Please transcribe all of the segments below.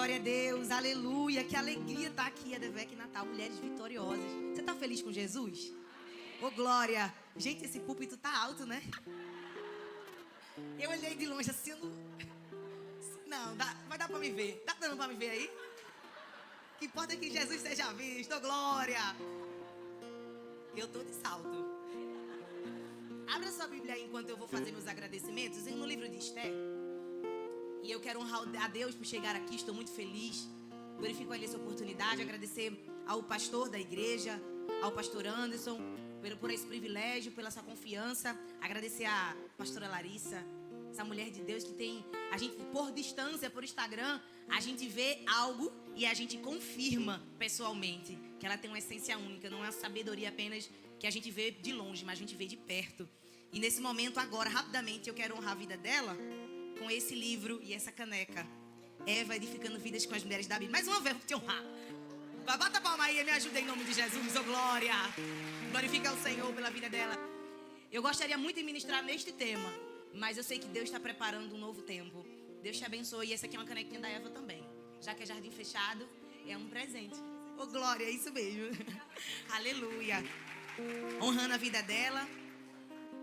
Glória a Deus, aleluia. Que alegria estar aqui, Adevec Natal, Mulheres Vitoriosas. Você está feliz com Jesus? Ô, glória. Gente, esse púlpito tá alto, né? Eu olhei de longe assim, não, vai dar pra me ver. Tá dando pra me ver aí? O que importa é que Jesus seja visto, ô, glória. Eu tô de salto. Abra sua Bíblia aí enquanto eu vou fazer meus agradecimentos no livro de Esther. E eu quero honrar a Deus por chegar aqui, estou muito feliz. Glorifico a Ele essa oportunidade, agradecer ao pastor da igreja, ao pastor Anderson, por esse privilégio, pela sua confiança. Agradecer a pastora Larissa, essa mulher de Deus que tem, a gente por distância, por Instagram, a gente vê algo e a gente confirma pessoalmente que ela tem uma essência única, não é uma sabedoria apenas que a gente vê de longe, mas a gente vê de perto. E nesse momento agora, rapidamente, eu quero honrar a vida dela com esse livro e essa caneca. Eva edificando vidas com as mulheres da Bíblia. Mais uma vez, vou te honrar. Bata a palma aí e me ajuda em nome de Jesus, oh glória. Glorifica o Senhor pela vida dela. Eu gostaria muito de ministrar neste tema, mas eu sei que Deus está preparando um novo tempo. Deus te abençoe. E essa aqui é uma canequinha da Eva também. Já que é jardim fechado, é um presente. Oh glória, é isso mesmo. Aleluia. Honrando a vida dela.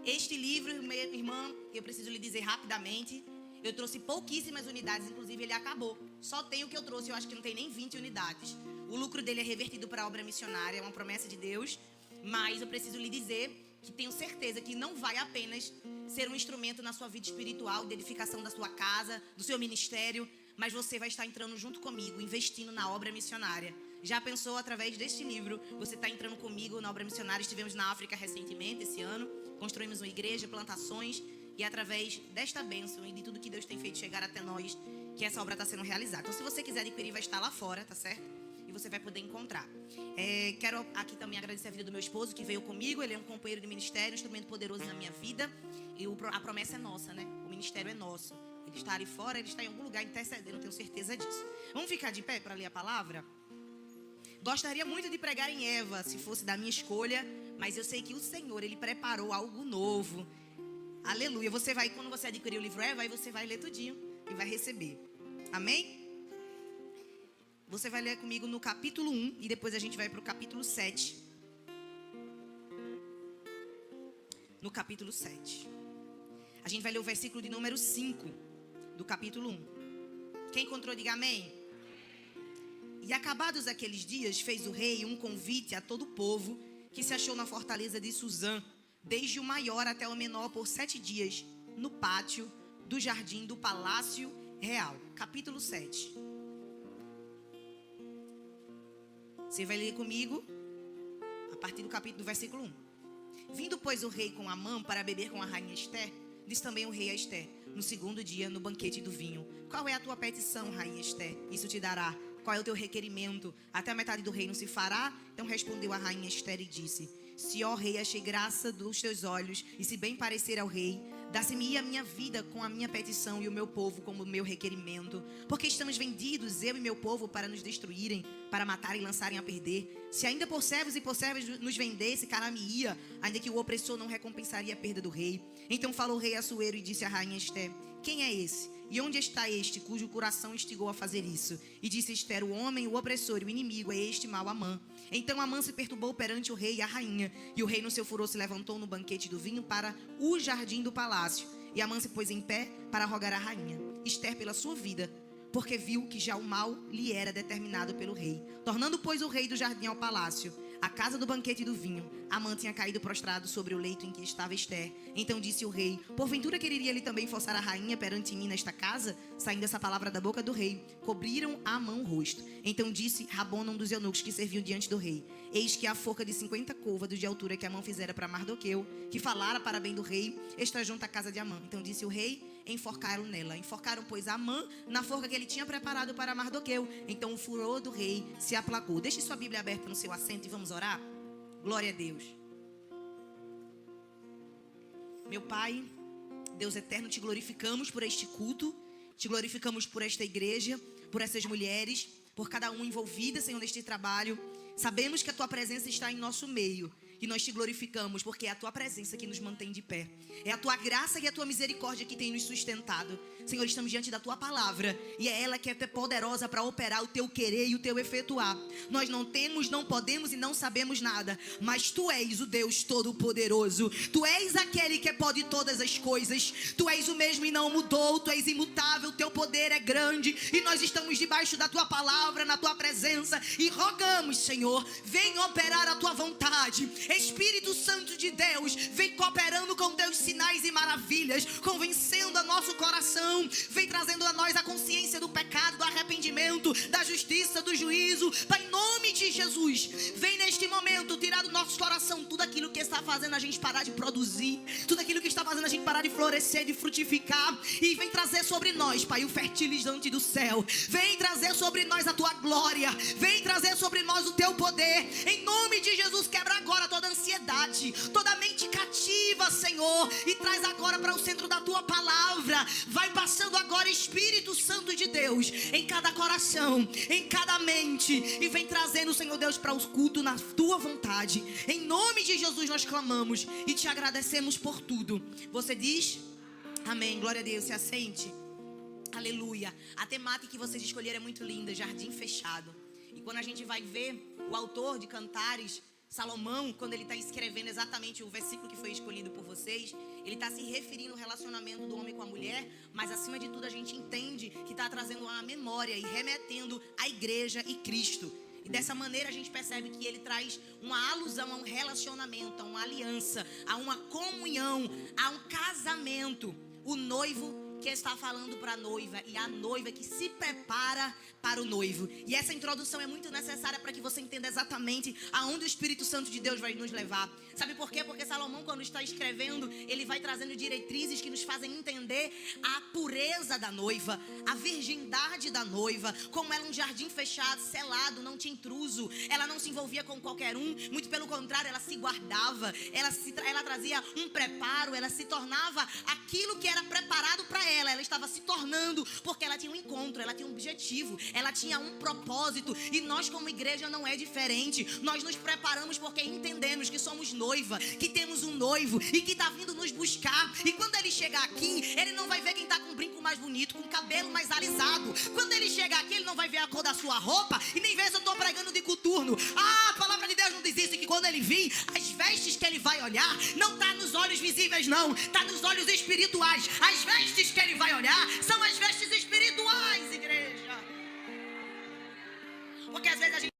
Este livro, minha irmã, eu preciso lhe dizer rapidamente, eu trouxe pouquíssimas unidades, inclusive ele acabou. Só tem o que eu trouxe, eu acho que não tem nem 20 unidades. O lucro dele é revertido para a obra missionária, é uma promessa de Deus. Mas eu preciso lhe dizer que tenho certeza que não vai apenas ser um instrumento na sua vida espiritual, de edificação da sua casa, do seu ministério, mas você vai estar entrando junto comigo, investindo na obra missionária. Já pensou, através deste livro, você está entrando comigo na obra missionária? Estivemos na África recentemente, esse ano, construímos uma igreja, plantações, e através desta bênção e de tudo que Deus tem feito chegar até nós, que essa obra está sendo realizada. Então, se você quiser adquirir, vai estar lá fora, tá certo? E você vai poder encontrar. Quero aqui também agradecer a vida do meu esposo, que veio comigo. Ele é um companheiro de ministério, um instrumento poderoso na minha vida. E a promessa é nossa, né? O ministério é nosso. Ele está ali fora, ele está em algum lugar intercedendo, eu tenho certeza disso. Vamos ficar de pé para ler a palavra? Gostaria muito de pregar em Eva, se fosse da minha escolha, mas eu sei que o Senhor, Ele preparou algo novo. Aleluia. Você vai, quando você adquirir o livro Eva, aí você vai ler tudinho e vai receber. Amém? Você vai ler comigo no capítulo 1 e depois a gente vai para o capítulo 7. No capítulo 7. A gente vai ler o versículo de número 5 do capítulo 1. Quem encontrou, diga amém. E acabados aqueles dias, fez o rei um convite a todo o povo que se achou na fortaleza de Suzã, desde o maior até o menor, por 7 dias, no pátio do jardim do Palácio Real. Capítulo 7. Você vai ler comigo a partir do versículo 1. Vindo, pois, o rei com Amã para beber com a rainha Esther, disse também o rei a Esther, no segundo dia, no banquete do vinho: qual é a tua petição, rainha Esther? Isso te dará. Qual é o teu requerimento? Até a metade do reino se fará? Então respondeu a rainha Esther e disse: se, ó rei, achei graça dos teus olhos, e se bem parecer ao rei, dá-se-me a minha vida com a minha petição e o meu povo como o meu requerimento. Porque estamos vendidos, eu e meu povo, para nos destruírem, para matarem e lançarem a perder. Se ainda por servos e por servas nos vendesse, cara-me-ia, ainda que o opressor não recompensaria a perda do rei. Então falou o rei Assuero e disse à rainha Esther: quem é esse? E onde está este cujo coração instigou a fazer isso? E disse Esther: o homem, o opressor e o inimigo é este mau Amã. Então Amã se perturbou perante o rei e a rainha. E o rei no seu furor se levantou no banquete do vinho para o jardim do palácio. E Amã se pôs em pé para rogar à rainha Esther pela sua vida, porque viu que já o mal lhe era determinado pelo rei. Tornando, pois, o rei do jardim ao palácio, à casa do banquete do vinho, Amã tinha caído prostrado sobre o leito em que estava Esther. Então disse o rei: porventura quereria ele também forçar a rainha perante mim nesta casa? Saindo essa palavra da boca do rei, cobriram a Amã o rosto. Então disse Rabona, um dos eunucos que serviu diante do rei: eis que a forca de 50 côvados de altura que Amã fizera para Mardoqueu, que falara para bem do rei, está junto à casa de Amã. Então disse o rei: enforcaram nela. Enforcaram, pois, Amã na forca que ele tinha preparado para Mardoqueu. Então o furor do rei se aplacou. Deixe sua Bíblia aberta no seu assento e vamos orar. Glória a Deus. Meu Pai, Deus eterno, te glorificamos por este culto, te glorificamos por esta igreja, por essas mulheres, por cada uma envolvida, Senhor, neste trabalho. Sabemos que a tua presença está em nosso meio e nós te glorificamos, porque é a tua presença que nos mantém de pé. É a tua graça e a tua misericórdia que tem nos sustentado. Senhor, estamos diante da tua palavra, e é ela que é poderosa para operar o teu querer e o teu efetuar. Nós não temos, não podemos e não sabemos nada, mas tu és o Deus Todo-Poderoso. Tu és aquele que pode todas as coisas. Tu és o mesmo e não mudou. Tu és imutável, teu poder é grande, e nós estamos debaixo da tua palavra, na tua presença, e rogamos, Senhor, vem operar a tua vontade. Espírito Santo de Deus, vem cooperando com teus sinais e maravilhas, convencendo a nosso coração, vem trazendo a nós a consciência do pecado, do arrependimento, da justiça, do juízo. Pai, em nome de Jesus, vem neste momento tirar do nosso coração tudo aquilo que está fazendo a gente parar de produzir, tudo aquilo que está fazendo a gente parar de florescer, de frutificar, e vem trazer sobre nós, Pai, o fertilizante do céu. Vem trazer sobre nós a tua glória, vem trazer sobre nós o teu poder. Em nome de Jesus, quebra agora toda ansiedade, toda mente cativa, Senhor, e traz agora para o centro da tua palavra. Vai passando agora, Espírito Santo de Deus, em cada coração, em cada mente, e vem trazendo, Senhor Deus, para o culto na tua vontade. Em nome de Jesus nós clamamos e te agradecemos por tudo. Você diz amém, glória a Deus. Se assente. Aleluia. A temática que vocês escolheram é muito linda, jardim fechado. E quando a gente vai ver o autor de Cantares, Salomão, quando ele está escrevendo exatamente o versículo que foi escolhido por vocês, ele está se referindo ao relacionamento do homem com a mulher, mas acima de tudo a gente entende que está trazendo uma memória e remetendo à igreja e Cristo. E dessa maneira a gente percebe que ele traz uma alusão a um relacionamento, a uma aliança, a uma comunhão, a um casamento. O noivo que está falando para a noiva, e a noiva que se prepara para o noivo. E essa introdução é muito necessária para que você entenda exatamente aonde o Espírito Santo de Deus vai nos levar. Sabe por quê? Porque Salomão, quando está escrevendo, ele vai trazendo diretrizes que nos fazem entender a pureza da noiva, a virgindade da noiva, como ela um jardim fechado, selado, não tinha intruso, ela não se envolvia com qualquer um, muito pelo contrário, ela se guardava, ela trazia um preparo, ela se tornava aquilo que era preparado para ela estava se tornando, porque ela tinha um encontro, ela tinha um objetivo, ela tinha um propósito. E nós como igreja não é diferente. Nós nos preparamos porque entendemos que somos noiva, que temos um noivo e que está vindo nos buscar. E quando ele chegar aqui, ele não vai ver quem está com o brinco mais bonito, com o cabelo mais alisado. Quando ele chegar aqui, ele não vai ver a cor da sua roupa e nem ver se eu estou pregando de coturno. A palavra de Deus não diz isso, que quando ele vir, as vestes que ele vai olhar não está nos olhos visíveis, não, está nos olhos espirituais. As vestes que ele vai olhar são as vestes espirituais, igreja. Porque às vezes a gente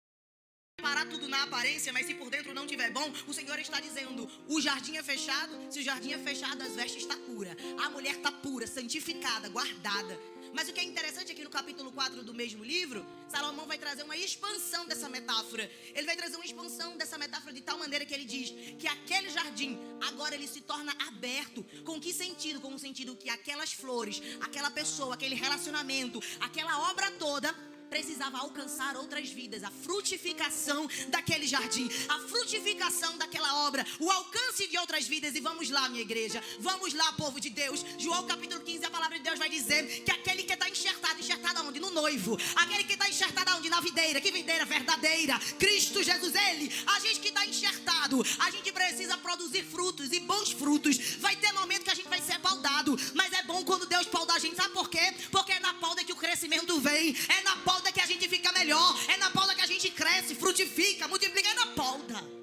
parar tudo na aparência, mas se por dentro não estiver bom, o Senhor está dizendo, o jardim é fechado. Se o jardim é fechado, as vestes estão puras, a mulher está pura, santificada, guardada. Mas o que é interessante é que no capítulo 4 do mesmo livro, Salomão vai trazer uma expansão dessa metáfora. Ele vai trazer uma expansão dessa metáfora de tal maneira que ele diz que aquele jardim, agora ele se torna aberto. Com que sentido? Com o sentido que aquelas flores, aquela pessoa, aquele relacionamento, aquela obra toda precisava alcançar outras vidas, a frutificação daquele jardim, a frutificação daquela obra, o alcance de outras vidas. E vamos lá, minha igreja, vamos lá, povo de Deus. João capítulo 15, a palavra de Deus vai dizer que aquele que está enxertado aonde? No noivo. Aquele que está enxertado aonde? Na videira. Que videira verdadeira? Cristo Jesus, ele. A gente que está enxertado, a gente precisa produzir frutos, e bons frutos. Vai ter momento que a gente vai ser paudado, mas é bom quando Deus pauda a gente. Sabe por quê? Porque é na pauda que o crescimento vem, é na pauda que a gente fica melhor, é na pauda que a gente cresce, frutifica, multiplica, é na pauda.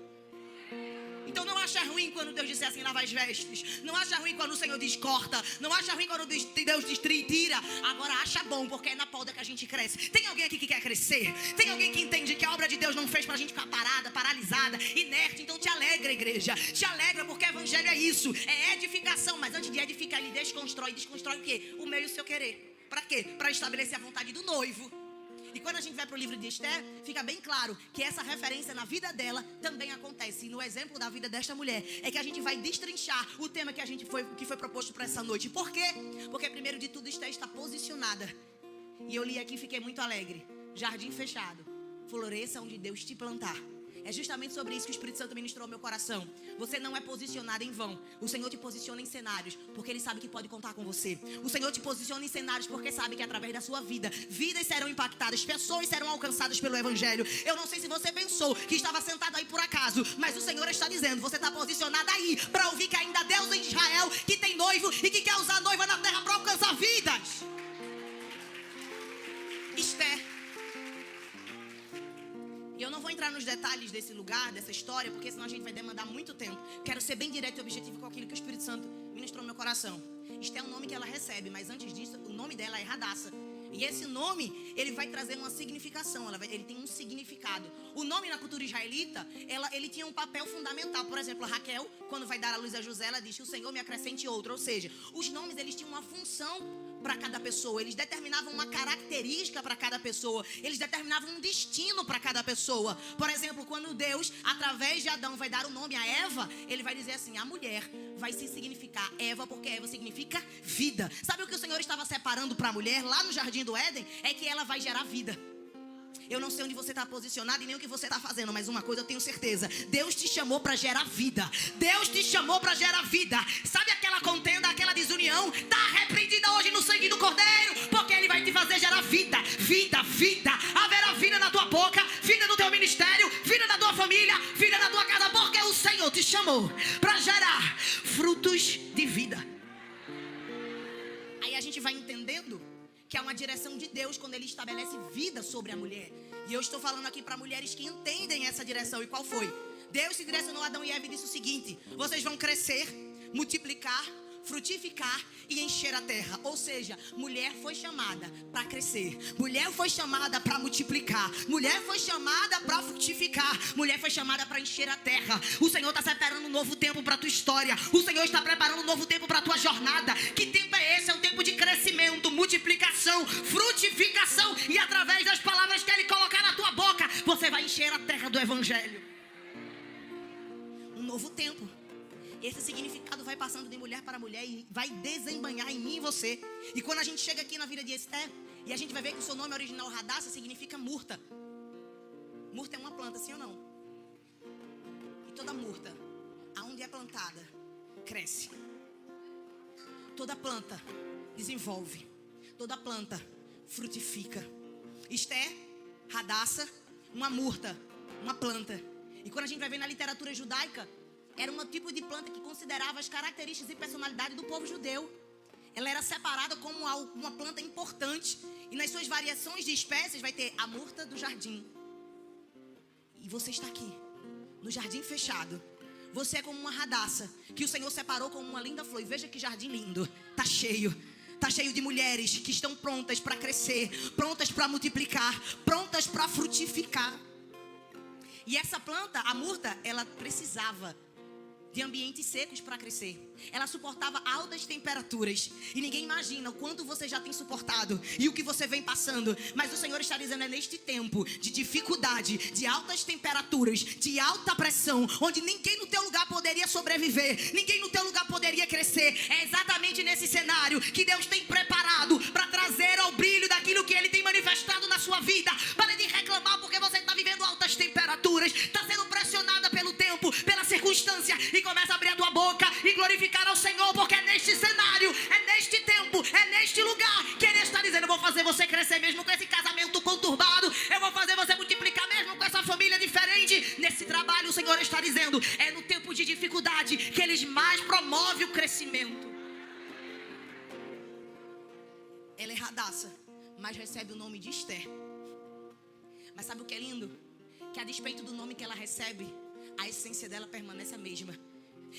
Então não acha ruim quando Deus disser assim, lava as vestes. Não acha ruim quando o Senhor diz corta. Não acha ruim quando Deus diz tira. Agora acha bom, porque é na pauda que a gente cresce. Tem alguém aqui que quer crescer? Tem alguém que entende que a obra de Deus não fez pra gente ficar parada, paralisada, inerte? Então te alegra, igreja. Te alegra, porque o evangelho é isso. É edificação, mas antes de edificar, ele desconstrói. Desconstrói o quê? O meu e o seu querer. Pra quê? Pra estabelecer a vontade do noivo. E quando a gente vai para o livro de Esther, fica bem claro que essa referência na vida dela também acontece. E no exemplo da vida desta mulher é que a gente vai destrinchar o tema que foi proposto para essa noite. Por quê? Porque primeiro de tudo Esther está posicionada. E eu li aqui e fiquei muito alegre. Jardim fechado, floresça onde Deus te plantar. É justamente sobre isso que o Espírito Santo ministrou ao meu coração. Você não é posicionado em vão. O Senhor te posiciona em cenários porque Ele sabe que pode contar com você. O Senhor te posiciona em cenários porque sabe que através da sua vida, vidas serão impactadas, pessoas serão alcançadas pelo Evangelho. Eu não sei se você pensou que estava sentado aí por acaso, mas o Senhor está dizendo, você está posicionado aí para ouvir que ainda há Deus em Israel que tem noivo e que quer usar a noiva na terra para alcançar vidas. Esther. E eu não vou entrar nos detalhes desse lugar, dessa história, porque senão a gente vai demandar muito tempo. Quero ser bem direto e objetivo com aquilo que o Espírito Santo ministrou no meu coração. Esther é um nome que ela recebe, mas antes disso, o nome dela é Hadassah. E esse nome, ele vai trazer uma significação, ele tem um significado. O nome na cultura israelita, ele tinha um papel fundamental. Por exemplo, a Raquel, quando vai dar a luz a José, ela diz que o Senhor me acrescente outro. Ou seja, os nomes, eles tinham uma função para cada pessoa. Eles determinavam uma característica para cada pessoa. Eles determinavam um destino para cada pessoa. Por exemplo, quando Deus, através de Adão, vai dar o nome a Eva, ele vai dizer assim, a mulher vai se significar Eva, porque Eva significa vida. Sabe o que o Senhor estava separando para a mulher lá no Jardim do Éden? É que ela vai gerar vida. Eu não sei onde você está posicionado e nem o que você está fazendo, mas uma coisa eu tenho certeza: Deus te chamou para gerar vida. Deus te chamou para gerar vida. Sabe aquela contenda, aquela desunião? Está repreendida hoje no sangue do Cordeiro, porque Ele vai te fazer gerar vida. Vida, vida. Haverá vida na tua boca, vida no teu ministério, vida na tua família, vida na tua casa, porque o Senhor te chamou para gerar frutos de vida. Aí a gente vai entendendo que é uma direção de Deus quando Ele estabelece vida sobre a mulher. E eu estou falando aqui para mulheres que entendem essa direção. E qual foi? Deus se direcionou a Adão e Eva e disse o seguinte: vocês vão crescer, multiplicar, frutificar e encher a terra. Ou seja, mulher foi chamada para crescer, mulher foi chamada para multiplicar, mulher foi chamada para frutificar, mulher foi chamada para encher a terra. O Senhor está preparando um novo tempo para a tua história. O Senhor está preparando um novo tempo para a tua jornada. Que tempo é esse? É um tempo de crescimento, multiplicação, frutificação. E através das palavras que Ele colocar na tua boca, você vai encher a terra do Evangelho. Um novo tempo. Esse significado vai passando de mulher para mulher e vai desembanhar em mim e você. E quando a gente chega aqui na vida de Esther, e a gente vai ver que o seu nome original, Hadassah, significa murta. Murta é uma planta, sim ou não? E toda murta, aonde é plantada, cresce. Toda planta desenvolve. Toda planta frutifica. Esther, Hadassah, uma murta, uma planta. E quando a gente vai ver na literatura judaica, era um tipo de planta que considerava as características e personalidade do povo judeu. Ela era separada como uma planta importante. E nas suas variações de espécies vai ter a murta do jardim. E você está aqui, no jardim fechado. Você é como uma Hadassah, que o Senhor separou como uma linda flor. E veja que jardim lindo. Está cheio. Está cheio de mulheres que estão prontas para crescer, prontas para multiplicar, prontas para frutificar. E essa planta, a murta, ela precisava de ambientes secos para crescer. Ela suportava altas temperaturas. E ninguém imagina o quanto você já tem suportado e o que você vem passando. Mas o Senhor está dizendo, é neste tempo de dificuldade, de altas temperaturas, de alta pressão, onde ninguém no teu lugar poderia sobreviver, ninguém no teu lugar poderia crescer. É exatamente nesse cenário que Deus tem preparado para trazer ao brilho daquilo que Ele tem manifestado na sua vida. Para de reclamar porque você está vivendo altas temperaturas, está sendo pressionada pelo tempo, pela circunstância, e começa a abrir a tua boca e glorificar ao Senhor, porque é neste cenário, é neste tempo, é neste lugar que Ele está dizendo: eu vou fazer você crescer mesmo com esse casamento conturbado, eu vou fazer você multiplicar mesmo com essa família diferente. Nesse trabalho o Senhor está dizendo, é no tempo de dificuldade que Ele mais promove o crescimento. Ela é Hadassah, mas recebe o nome de Esther. Mas sabe o que é lindo? Que a despeito do nome que ela recebe, a essência dela permanece a mesma.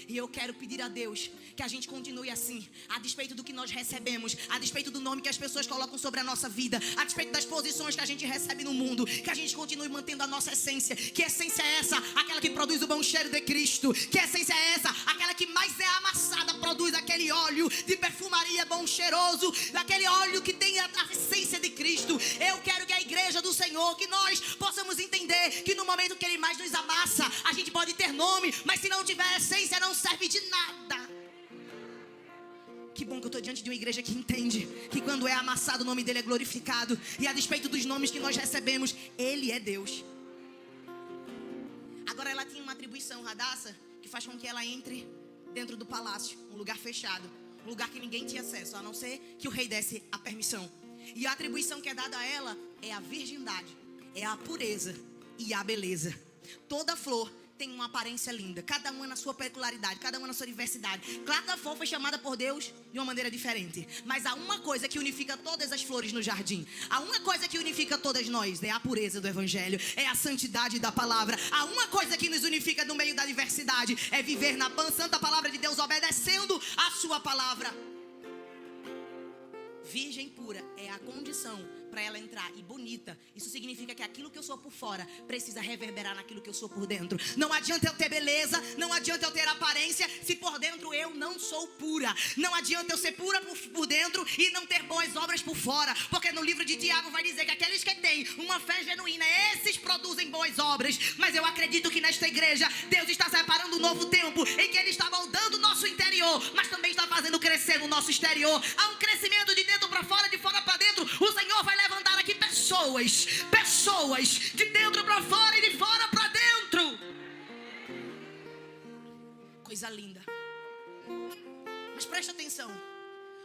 E eu quero pedir a Deus que a gente continue assim, a despeito do que nós recebemos, a despeito do nome que as pessoas colocam sobre a nossa vida, a despeito das posições que a gente recebe no mundo, que a gente continue mantendo a nossa essência. Que essência é essa? Aquela que produz o bom cheiro de Cristo. Que essência é essa? Aquela que mais é amassada, produz aquele óleo de perfumaria bom cheiroso, aquele óleo que tem a essência de Cristo. Eu quero que a igreja do Senhor, que nós possamos entender que no momento que Ele mais nos amassa, a gente pode ter nome, mas se não tiver essência, não serve de nada. Que bom que eu estou diante de uma igreja que entende que quando é amassado o nome dele é glorificado. E a despeito dos nomes que nós recebemos, Ele é Deus. Agora ela tinha uma atribuição, Radassa, que faz com que ela entre dentro do palácio, um lugar fechado, um lugar que ninguém tinha acesso, a não ser que o rei desse a permissão. E a atribuição que é dada a ela é a virgindade, é a pureza e a beleza. Toda flor tem uma aparência linda, cada uma na sua peculiaridade, cada uma na sua diversidade. Cada flor foi chamada por Deus de uma maneira diferente. Mas há uma coisa que unifica todas as flores no jardim. Há uma coisa que unifica todas nós, é a pureza do evangelho, é a santidade da palavra. Há uma coisa que nos unifica no meio da diversidade, é viver na santa palavra de Deus, obedecendo a sua palavra. Virgem pura é a condição para ela entrar. E bonita, isso significa que aquilo que eu sou por fora precisa reverberar naquilo que eu sou por dentro. Não adianta eu ter beleza, não adianta eu ter aparência, se por dentro eu não sou pura. Não adianta eu ser pura por dentro e não ter boas obras por fora. Porque no livro de Tiago vai dizer que aqueles que têm uma fé genuína, esses produzem boas obras. Mas eu acredito que nesta igreja Deus está separando um novo tempo em que Ele está moldando o nosso interior, mas também está fazendo crescer o nosso exterior. Há um crescimento de dentro para fora, de fora para dentro. O Senhor vai levantar aqui pessoas de dentro para fora e de fora para dentro. Coisa linda. Mas preste atenção.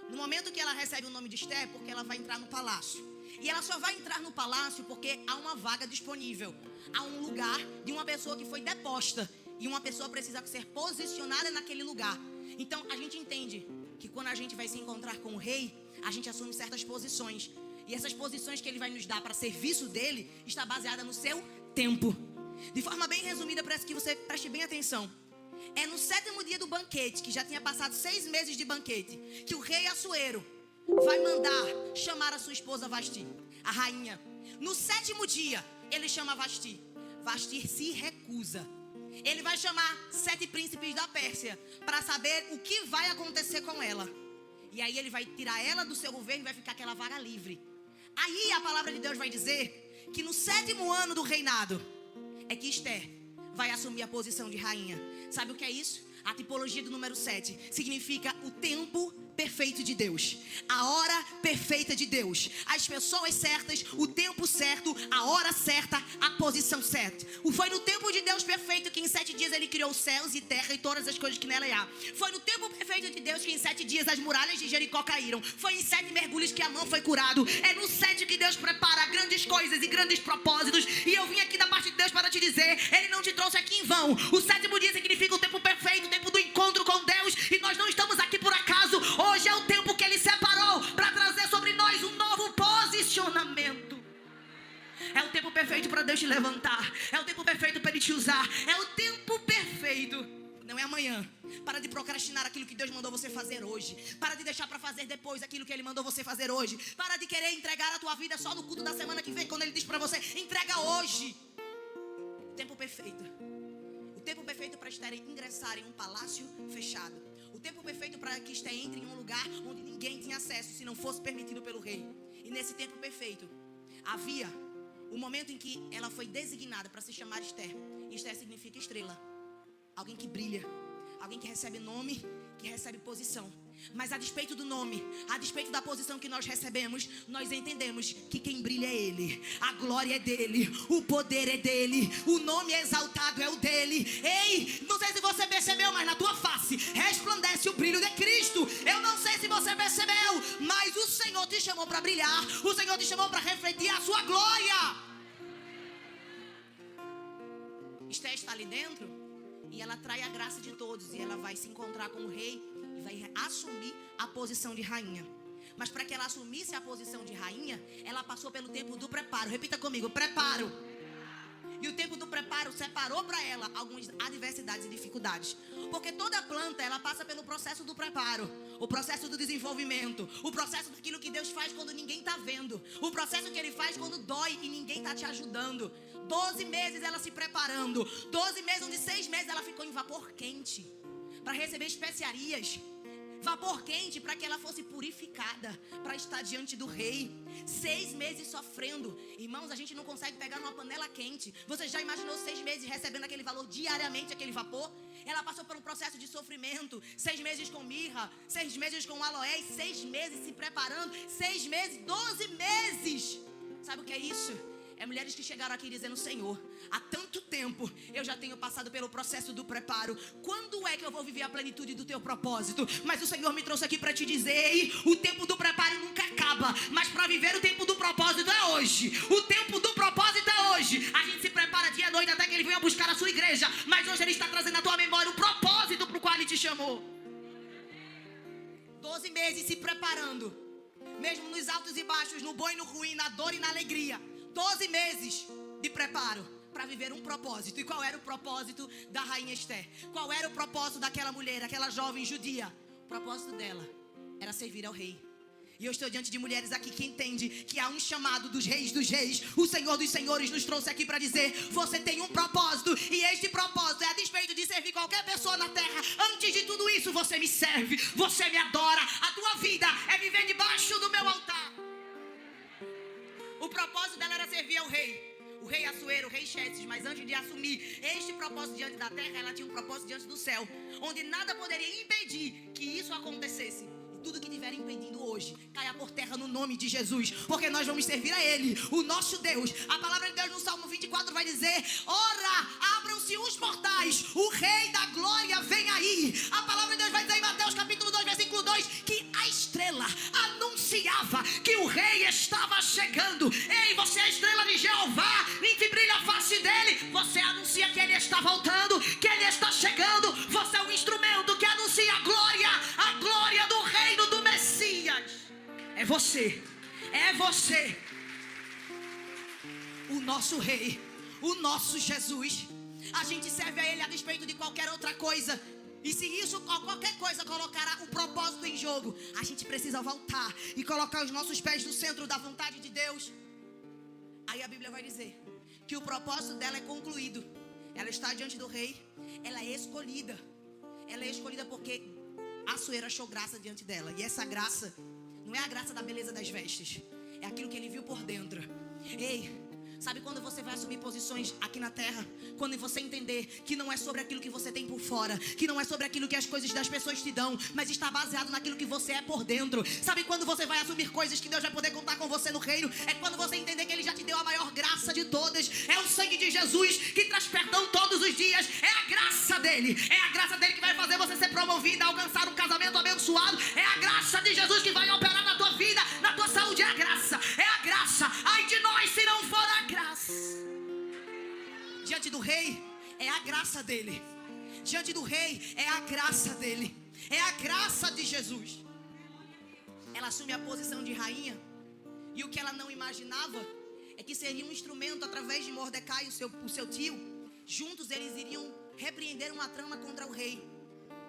No momento que ela recebe o nome de Esther, porque ela vai entrar no palácio. E ela só vai entrar no palácio porque há uma vaga disponível. Há um lugar de uma pessoa que foi deposta. E uma pessoa precisa ser posicionada naquele lugar. Então a gente entende que quando a gente vai se encontrar com o rei, a gente assume certas posições. E essas posições que ele vai nos dar para serviço dele está baseada no seu tempo. De forma bem resumida, parece que você preste bem atenção. É no 7º dia do banquete, que já tinha passado 6 meses de banquete, que o rei Assuero vai mandar chamar a sua esposa Vasti, a rainha. No 7º dia, ele chama Vasti. Vasti se recusa. Ele vai chamar 7 príncipes da Pérsia para saber o que vai acontecer com ela. E aí ele vai tirar ela do seu governo e vai ficar aquela vaga livre. Aí a palavra de Deus vai dizer que no 7º ano do reinado é que Esther vai assumir a posição de rainha. Sabe o que é isso? A tipologia do número 7 significa o tempo perfeito de Deus, a hora perfeita de Deus, as pessoas certas, o tempo certo, a hora certa, a posição certa. Foi no tempo de Deus perfeito que em 7 dias ele criou os céus e terra e todas as coisas que nela há. Foi no tempo perfeito de Deus que em 7 dias as muralhas de Jericó caíram. Foi em 7 mergulhos que Amã foi curado. É no 7 que Deus prepara grandes coisas e grandes propósitos. E eu vim aqui da parte de Deus para te dizer, Ele não te trouxe aqui em vão. O 7º dia significa o tempo perfeito, o tempo do encontro com Deus. E nós não estamos aqui por acaso. Hoje é o tempo que Ele separou para trazer sobre nós um novo posicionamento. É o tempo perfeito para Deus te levantar. É o tempo perfeito para Ele te usar. É o tempo perfeito. Não é amanhã. Para de procrastinar aquilo que Deus mandou você fazer hoje. Para de deixar para fazer depois aquilo que Ele mandou você fazer hoje. Para de querer entregar a tua vida só no culto da semana que vem, quando Ele diz para você, entrega hoje. O tempo perfeito. O tempo perfeito para Esther ingressar em um palácio fechado. O tempo perfeito para que Esther entre em um lugar onde ninguém tinha acesso, se não fosse permitido pelo rei. E nesse tempo perfeito, havia o momento em que ela foi designada para se chamar Esther. E Esther significa estrela. Alguém que brilha. Alguém que recebe nome, que recebe posição. Mas a despeito do nome, a despeito da posição que nós recebemos, nós entendemos que quem brilha é Ele. A glória é dEle, o poder é dEle, o nome exaltado é o dEle. Ei, não sei se você percebeu, mas na tua face resplandece o brilho de Cristo. Eu não sei se você percebeu, mas o Senhor te chamou para brilhar. O Senhor te chamou para refletir a sua glória. Esther está ali dentro e ela atrai a graça de todos. E ela vai se encontrar com o rei e vai assumir a posição de rainha. Mas para que ela assumisse a posição de rainha, ela passou pelo tempo do preparo. Repita comigo, preparo. E o tempo do preparo separou para ela algumas adversidades e dificuldades. Porque toda planta, ela passa pelo processo do preparo. O processo do desenvolvimento. O processo daquilo que Deus faz quando ninguém está vendo. O processo que Ele faz quando dói e ninguém está te ajudando. 12 meses ela se preparando. 12 meses, onde 6 meses ela ficou em vapor quente. Para receber especiarias. Vapor quente para que ela fosse purificada, para estar diante do rei. 6 meses sofrendo. Irmãos, a gente não consegue pegar numa panela quente. Você já imaginou 6 meses recebendo aquele valor diariamente, aquele vapor? Ela passou por um processo de sofrimento. 6 meses com mirra, 6 meses com aloé, 6 meses se preparando, 6 meses, 12 meses. Sabe o que é isso? É mulheres que chegaram aqui dizendo, Senhor, há tanto tempo eu já tenho passado pelo processo do preparo. Quando é que eu vou viver a plenitude do teu propósito? Mas o Senhor me trouxe aqui para te dizer: ei, o tempo do preparo nunca acaba, mas para viver o tempo do propósito é hoje. O tempo do propósito é hoje. A gente se prepara dia e noite até que Ele venha buscar a sua igreja, mas hoje Ele está trazendo à tua memória o propósito para o qual Ele te chamou. 12 meses se preparando, mesmo nos altos e baixos, no bom e no ruim, na dor e na alegria. 12 meses de preparo para viver um propósito. E qual era o propósito da rainha Esther? Qual era o propósito daquela mulher, aquela jovem judia? O propósito dela era servir ao rei. E eu estou diante de mulheres aqui que entendem que há um chamado dos reis, o Senhor dos senhores nos trouxe aqui para dizer: você tem um propósito, e este propósito é a despeito de servir qualquer pessoa na terra. Antes de tudo isso, você me serve, você me adora. A tua vida é viver debaixo do meu altar. O propósito dela era servir ao rei. O rei Assuero, o rei Xerxes. Mas antes de assumir este propósito diante da terra, ela tinha um propósito diante do céu, onde nada poderia impedir que isso acontecesse. Tudo que estiver impedindo hoje, caia por terra no nome de Jesus. Porque nós vamos servir a Ele, o nosso Deus. A palavra de Deus no Salmo 24 vai dizer: ora, abram-se os portais, o Rei da Glória vem aí. A palavra de Deus vai dizer em Mateus capítulo 2, versículo 2, que a estrela anunciava que o Rei estava chegando. Ei, você é a estrela de Jeová, em que brilha a face dele. Você anuncia que Ele está voltando, que Ele está chegando. Você é o instrumento que anuncia a glória do Rei do Messias. É você, o nosso Rei, o nosso Jesus. A gente serve a Ele a despeito de qualquer outra coisa. E se isso, qualquer coisa, colocará o propósito em jogo, a gente precisa voltar e colocar os nossos pés no centro da vontade de Deus. Aí a Bíblia vai dizer que o propósito dela é concluído. Ela está diante do rei, ela é escolhida. Ela é escolhida porque Assuero achou graça diante dela. E essa graça não é a graça da beleza das vestes, é aquilo que ele viu por dentro. Ei, sabe quando você vai assumir posições aqui na terra? Quando você entender que não é sobre aquilo que você tem por fora, que não é sobre aquilo que as coisas das pessoas te dão, mas está baseado naquilo que você é por dentro. Sabe quando você vai assumir coisas que Deus vai poder contar com você no reino? É quando você entender que Ele já te deu a maior graça de todas. É o sangue de Jesus que traz perdão todos os dias. É a graça dele. É a graça dele que vai fazer você ser promovida, alcançar um casamento abençoado. É a graça de Jesus que vai operar na tua vida, na tua saúde. É a graça. É a graça. Ai de nós se não for a graça. Diante do rei é a graça dele. Diante do rei é a graça dele. É a graça de Jesus. Ela assume a posição de rainha. E o que ela não imaginava é que seria um instrumento através de Mordecai, o seu tio. Juntos eles iriam repreender uma trama contra o rei.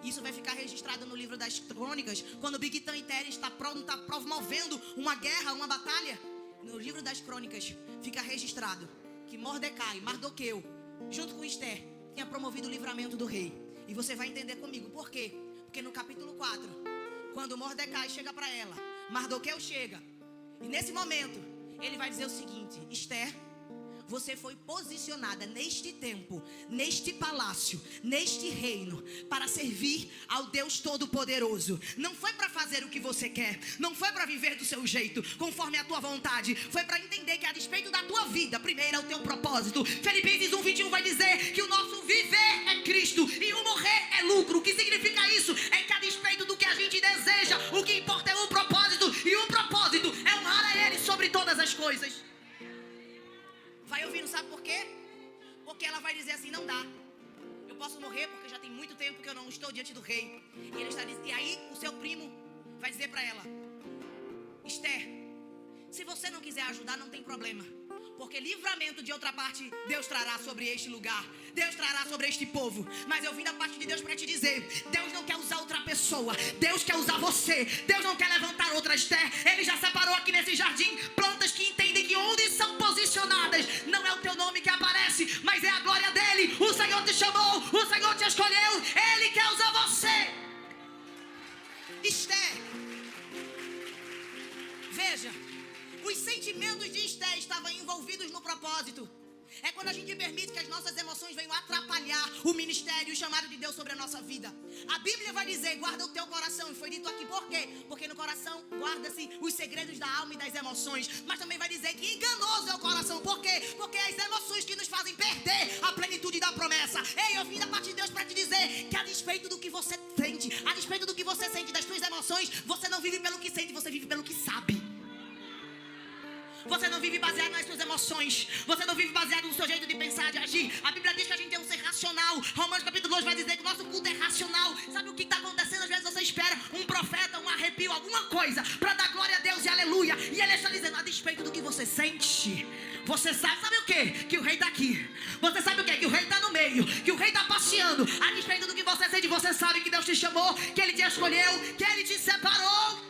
Isso vai ficar registrado no livro das crônicas, quando Bigtan e Teres está promovendo uma guerra, uma batalha. No livro das crônicas fica registrado que Mordecai, Mardoqueu, junto com Esther, tinha promovido o livramento do rei. E você vai entender comigo por quê. Porque no capítulo 4, quando Mordecai chega para ela, Mardoqueu chega, e nesse momento ele vai dizer o seguinte: Esther, você foi posicionada neste tempo, neste palácio, neste reino, para servir ao Deus Todo-Poderoso. Não foi para fazer o que você quer, não foi para viver do seu jeito, conforme a tua vontade. Foi para entender que a despeito da tua vida, primeiro é o teu propósito. Filipenses 1:21 vai dizer que o nosso viver é Cristo e o morrer é lucro. O que significa isso? É que a despeito do que a gente deseja, o que importa é o propósito. E o propósito é honrar a Ele sobre todas as coisas. Vai ouvindo, sabe por quê? Porque ela vai dizer assim: não dá. Eu posso morrer porque já tem muito tempo que eu não estou diante do rei. E ele está dizendo, e aí o seu primo vai dizer para ela: Esther, se você não quiser ajudar, não tem problema. Porque livramento de outra parte Deus trará sobre este lugar, Deus trará sobre este povo. Mas eu vim da parte de Deus para te dizer: Deus não quer usar outra pessoa, Deus quer usar você. Deus não quer levantar outra Esther. Ele já separou aqui nesse jardim plantas que entendem que onde são posicionadas não é o teu nome que aparece, mas é a glória dele. O Senhor te chamou, o Senhor te escolheu, Ele quer usar você. Esther, veja, os sentimentos de Esther estavam envolvidos no propósito. É quando a gente permite que as nossas emoções venham atrapalhar o ministério e o chamado de Deus sobre a nossa vida. A Bíblia vai dizer: guarda o teu coração. E foi dito aqui por quê? Porque no coração guarda-se os segredos da alma e das emoções. Mas também vai dizer que enganoso é o coração. Por quê? Porque as emoções que nos fazem perder sabe. Você não vive baseado nas suas emoções. Você não vive baseado no seu jeito de pensar, de agir. A Bíblia diz que a gente tem um ser racional. Romanos capítulo 2 vai dizer que o nosso culto é racional. Sabe o que está acontecendo? Às vezes você espera um profeta, um arrepio, alguma coisa para dar glória a Deus e aleluia. E Ele está dizendo, a despeito do que você sente, você sabe o quê? Que o rei está aqui. Você sabe o quê? Que o rei está no meio. Que o rei está passeando. A despeito do que você sente, você sabe que Deus te chamou, que Ele te escolheu, que Ele te separou.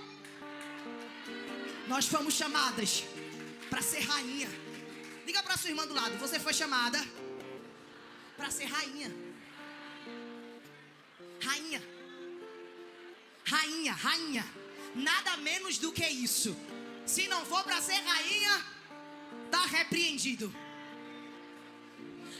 Nós fomos chamadas para ser rainha. Diga para sua irmã do lado, você foi chamada para ser rainha. Rainha. Rainha, rainha. Nada menos do que isso. Se não for para ser rainha, está repreendido.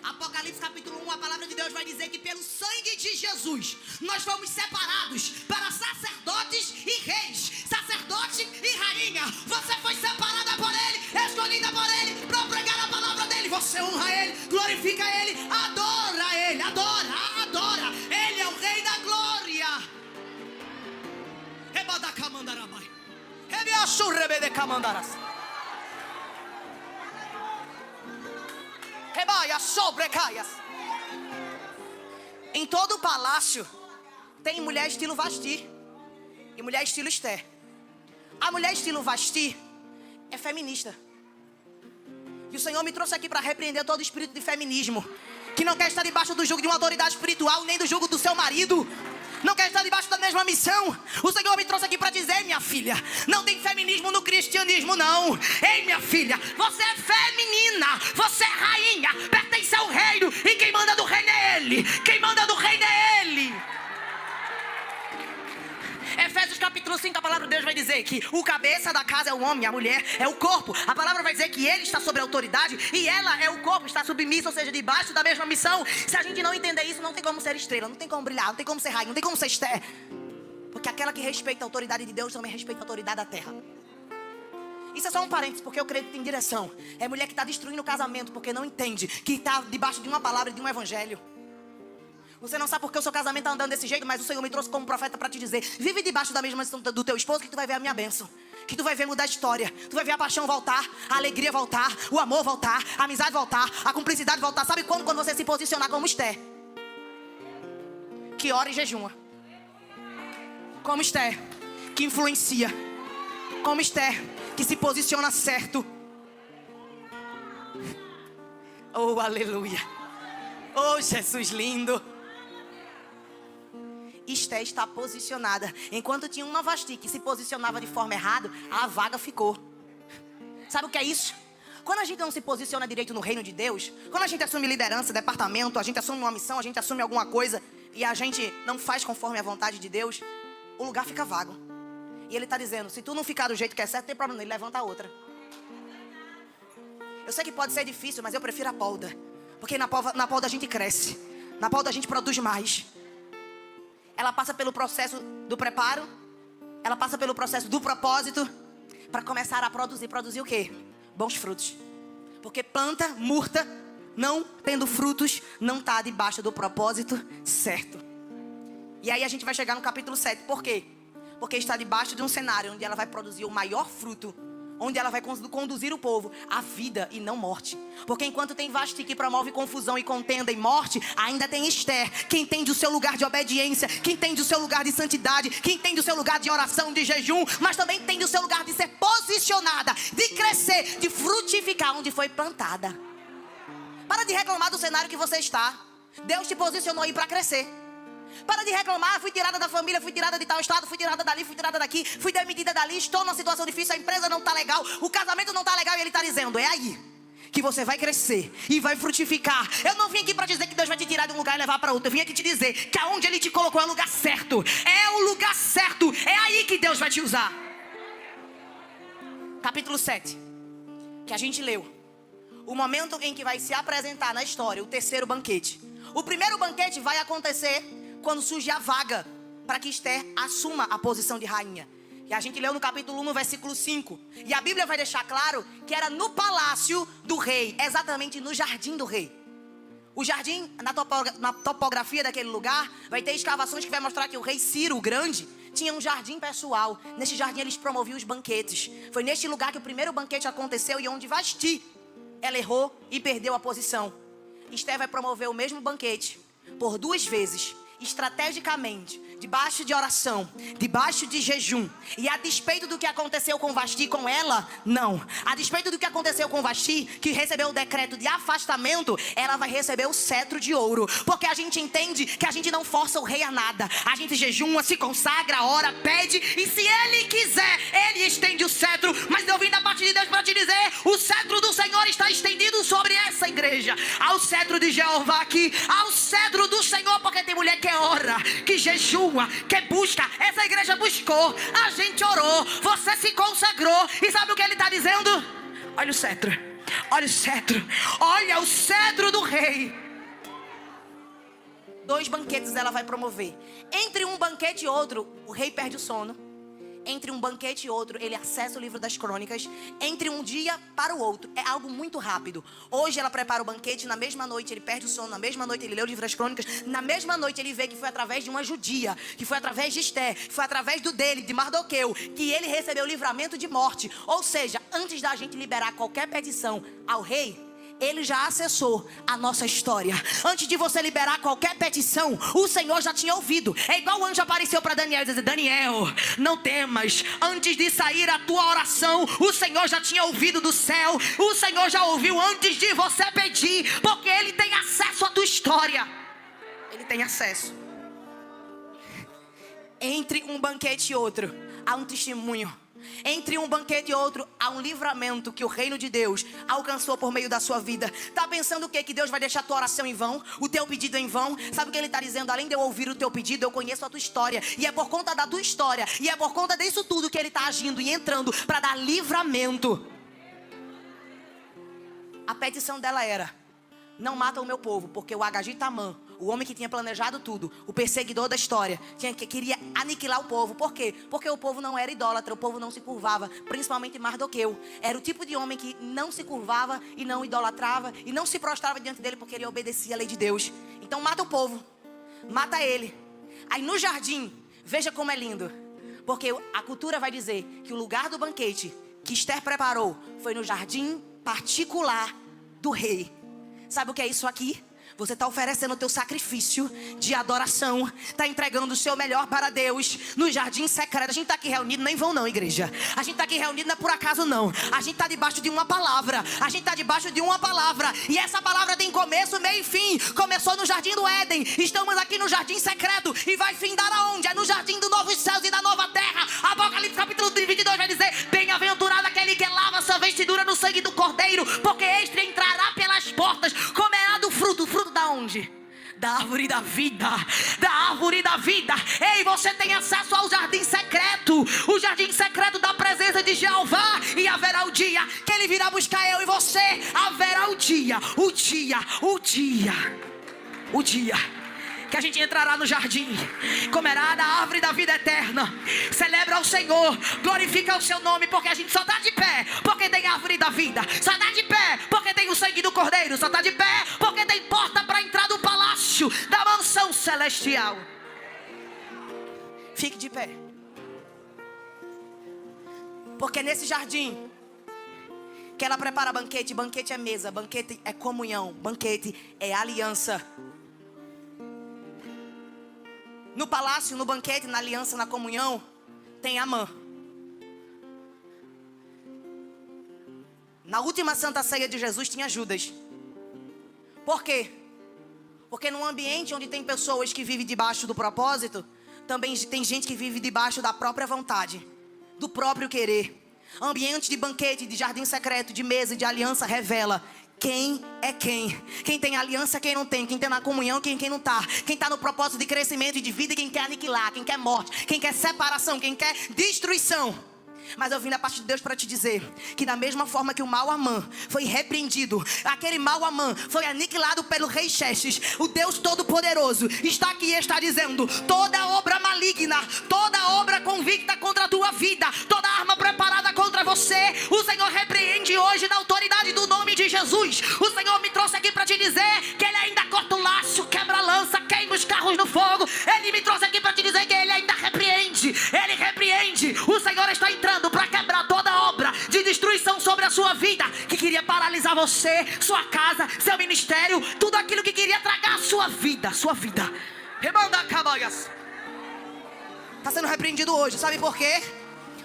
Apocalipse capítulo 1, a palavra de Deus vai dizer que pelo sangue de Jesus nós fomos separados para sacerdotes e reis, sacerdote e rainha. Você foi separada por Ele, escolhida por Ele, para pregar a palavra dEle. Você honra Ele, glorifica Ele, adora Ele, adora. Ele é o Rei da glória. Em todo o palácio tem mulher estilo Vasti e mulher estilo Esther. A mulher estilo Vasti é feminista. E o Senhor me trouxe aqui para repreender todo o espírito de feminismo, que não quer estar debaixo do jugo de uma autoridade espiritual, nem do jugo do seu marido. Não quer estar debaixo da mesma missão. O Senhor me trouxe aqui para dizer, minha filha, não tem feminismo no cristianismo, não. Ei, minha filha, você é feminina, você é rainha, pertence ao reino, e quem manda do reino é Ele. Quem manda do reino é Ele. Efésios capítulo 5, a palavra de Deus vai dizer que o cabeça da casa é o homem, a mulher é o corpo. A palavra vai dizer que ele está sobre a autoridade e ela é o corpo, está submissa, ou seja, debaixo da mesma missão. Se a gente não entender isso, não tem como ser estrela, não tem como brilhar, não tem como ser rainha, não tem como ser Esther. Porque aquela que respeita a autoridade de Deus também respeita a autoridade da terra. Isso é só um parênteses, porque eu creio que tem direção. É mulher que está destruindo o casamento porque não entende que está debaixo de uma palavra e de um evangelho. Você não sabe porque o seu casamento está andando desse jeito, mas o Senhor me trouxe como profeta para te dizer: vive debaixo da mesma missão do teu esposo, que tu vai ver a minha bênção, que tu vai ver mudar a história, tu vai ver a paixão voltar, a alegria voltar, o amor voltar, a amizade voltar, a cumplicidade voltar. Sabe quando? Quando você se posicionar como Esther, que ora e jejuma, como Esther, que influencia, como Esther, que se posiciona certo. Oh, aleluia. Oh, Jesus lindo. Esther está posicionada. Enquanto tinha uma Vasti que se posicionava de forma errada, a vaga ficou. Sabe o que é isso? Quando a gente não se posiciona direito no reino de Deus, quando a gente assume liderança, departamento, a gente assume uma missão, a gente assume alguma coisa e a gente não faz conforme a vontade de Deus, o lugar fica vago. E Ele está dizendo: se tu não ficar do jeito que é certo, tem problema, Ele levanta a outra. Eu sei que pode ser difícil, mas eu prefiro a polda, porque na polda a gente cresce, na polda a gente produz mais. Ela passa pelo processo do preparo, ela passa pelo processo do propósito, para começar a produzir. Produzir o quê? Bons frutos. Porque planta murta, não tendo frutos, não está debaixo do propósito certo. E aí a gente vai chegar no capítulo 7. Por quê? Porque está debaixo de um cenário onde ela vai produzir o maior fruto, onde ela vai conduzir o povo à vida e não morte. Porque enquanto tem Vasti que promove confusão e contenda e morte, ainda tem Esther, que entende o seu lugar de obediência, que entende o seu lugar de santidade, que entende o seu lugar de oração, de jejum, mas também entende o seu lugar de ser posicionada, de crescer, de frutificar onde foi plantada. Para de reclamar do cenário que você está. Deus te posicionou aí para crescer. Para de reclamar: fui tirada da família, fui tirada de tal estado, fui tirada dali, fui tirada daqui, fui demitida dali, estou numa situação difícil, a empresa não está legal, o casamento não está legal. E Ele está dizendo: é aí que você vai crescer e vai frutificar. Eu não vim aqui para dizer que Deus vai te tirar de um lugar e levar para outro. Eu vim aqui te dizer que aonde Ele te colocou é o lugar certo. É o lugar certo. É aí que Deus vai te usar. Capítulo 7, que a gente leu. O momento em que vai se apresentar na história o terceiro banquete. O primeiro banquete vai acontecer quando surge a vaga para que Esther assuma a posição de rainha. E a gente leu no capítulo 1, no versículo 5. E a Bíblia vai deixar claro que era no palácio do rei, exatamente no jardim do rei. O jardim, na topografia daquele lugar, vai ter escavações que vai mostrar que o rei Ciro, o grande, tinha um jardim pessoal. Nesse jardim eles promoviam os banquetes. Foi neste lugar que o primeiro banquete aconteceu e onde Vasti, ela errou e perdeu a posição. Esther vai promover o mesmo banquete por 2 vezes, estrategicamente, debaixo de oração, debaixo de jejum. E a despeito do que aconteceu com Vasti, com ela, não. A despeito do que aconteceu com Vasti, que recebeu o decreto de afastamento, ela vai receber o cetro de ouro. Porque a gente entende que a gente não força o rei a nada. A gente jejuma, se consagra, ora, pede, e se ele quiser, ele estende o cetro. Mas eu vim da parte de Deus para te dizer: o cetro do Senhor está estendido sobre essa igreja. Ao cetro de Jeová aqui, ao cetro do Senhor, porque tem mulher que ora, que jejua, que busca. Essa igreja buscou, a gente orou, você se consagrou. E sabe o que ele está dizendo? Olha o cetro, olha o cetro, olha o cetro do rei. 2 banquetes ela vai promover. Entre um banquete e outro, o rei perde o sono. Entre um banquete e outro, ele acessa o livro das crônicas. Entre um dia para o outro, é algo muito rápido. Hoje ela prepara o banquete, na mesma noite ele perde o sono, na mesma noite ele lê o livro das crônicas, na mesma noite ele vê que foi através de uma judia, que foi através de Esther, que foi através de Mardoqueu, que ele recebeu o livramento de morte. Ou seja, antes da gente liberar qualquer petição ao rei, ele já acessou a nossa história. Antes de você liberar qualquer petição, o Senhor já tinha ouvido. É igual o anjo apareceu para Daniel e disse: Daniel, não temas. Antes de sair a tua oração, o Senhor já tinha ouvido do céu. O Senhor já ouviu antes de você pedir, porque Ele tem acesso à tua história. Ele tem acesso. Entre um banquete e outro, há um testemunho. Entre um banquete e outro, há um livramento que o reino de Deus alcançou por meio da sua vida. Tá pensando o quê? Que Deus vai deixar a tua oração em vão? O teu pedido em vão? Sabe o que Ele está dizendo? Além de eu ouvir o teu pedido, eu conheço a tua história. E é por conta da tua história, e é por conta disso tudo que Ele está agindo e entrando para dar livramento. A petição dela era: não mata o meu povo, porque o Agagitaman, o homem que tinha planejado tudo, o perseguidor da história, queria aniquilar o povo. Por quê? Porque o povo não era idólatra, o povo não se curvava, principalmente Mardoqueu. Era o tipo de homem que não se curvava e não idolatrava e não se prostrava diante dele, porque ele obedecia a lei de Deus. Então mata o povo, mata ele. Aí no jardim, veja como é lindo, porque a cultura vai dizer que o lugar do banquete que Esther preparou foi no jardim particular do rei. Sabe o que é isso aqui? Você está oferecendo o teu sacrifício de adoração, está entregando o seu melhor para Deus no jardim secreto. A gente está aqui reunido, nem vão não, igreja. A gente está aqui reunido não é por acaso não. A gente está debaixo de uma palavra. A gente está debaixo de uma palavra. E essa palavra tem começo, meio e fim. Começou no jardim do Éden. Estamos aqui no jardim secreto. E vai findar aonde? É no jardim dos novos céus e da nova terra. Apocalipse capítulo 22 vai dizer: bem-aventurado aquele que lava sua vestidura no sangue do Cordeiro, porque este entrará pelas portas, comerá do fruto. Fruto da onde? Da árvore da vida. Da árvore da vida. Ei, você tem acesso ao jardim secreto. O jardim secreto da presença de Jeová. E haverá o dia que Ele virá buscar eu e você. Haverá o dia que a gente entrará no jardim, comerá da árvore da vida eterna, celebra ao Senhor, glorifica o seu nome, porque a gente só está de pé porque tem árvore da vida, só está de pé porque tem o sangue do Cordeiro, só está de pé porque tem porta para entrar do palácio da mansão celestial. Fique de pé, porque nesse jardim que ela prepara banquete. Banquete é mesa, banquete é comunhão, banquete é aliança. No palácio, no banquete, na aliança, na comunhão, tem Amã. Na última Santa Ceia de Jesus tinha Judas. Por quê? Porque num ambiente onde tem pessoas que vivem debaixo do propósito, também tem gente que vive debaixo da própria vontade, do próprio querer. Ambiente de banquete, de jardim secreto, de mesa e de aliança revela quem é quem. Quem tem aliança, quem não tem. Quem tem na comunhão, quem não está. Quem está no propósito de crescimento e de vida, e quem quer aniquilar. Quem quer morte, quem quer separação, quem quer destruição. Mas eu vim da parte de Deus para te dizer que da mesma forma que o mau Amã foi repreendido, aquele mau Amã foi aniquilado pelo rei Xerxes, o Deus Todo-Poderoso está aqui e está dizendo: toda obra maligna, toda obra convicta contra a tua vida, toda arma preparada contra você, o Senhor repreende hoje na autoridade do nome de Jesus. O Senhor me trouxe aqui para te dizer que Ele ainda dizer que Ele ainda repreende. Ele repreende. O Senhor está entrando para quebrar toda obra de destruição sobre a sua vida, que queria paralisar você, sua casa, seu ministério, tudo aquilo que queria tragar a sua vida. Está sendo repreendido hoje, sabe por quê?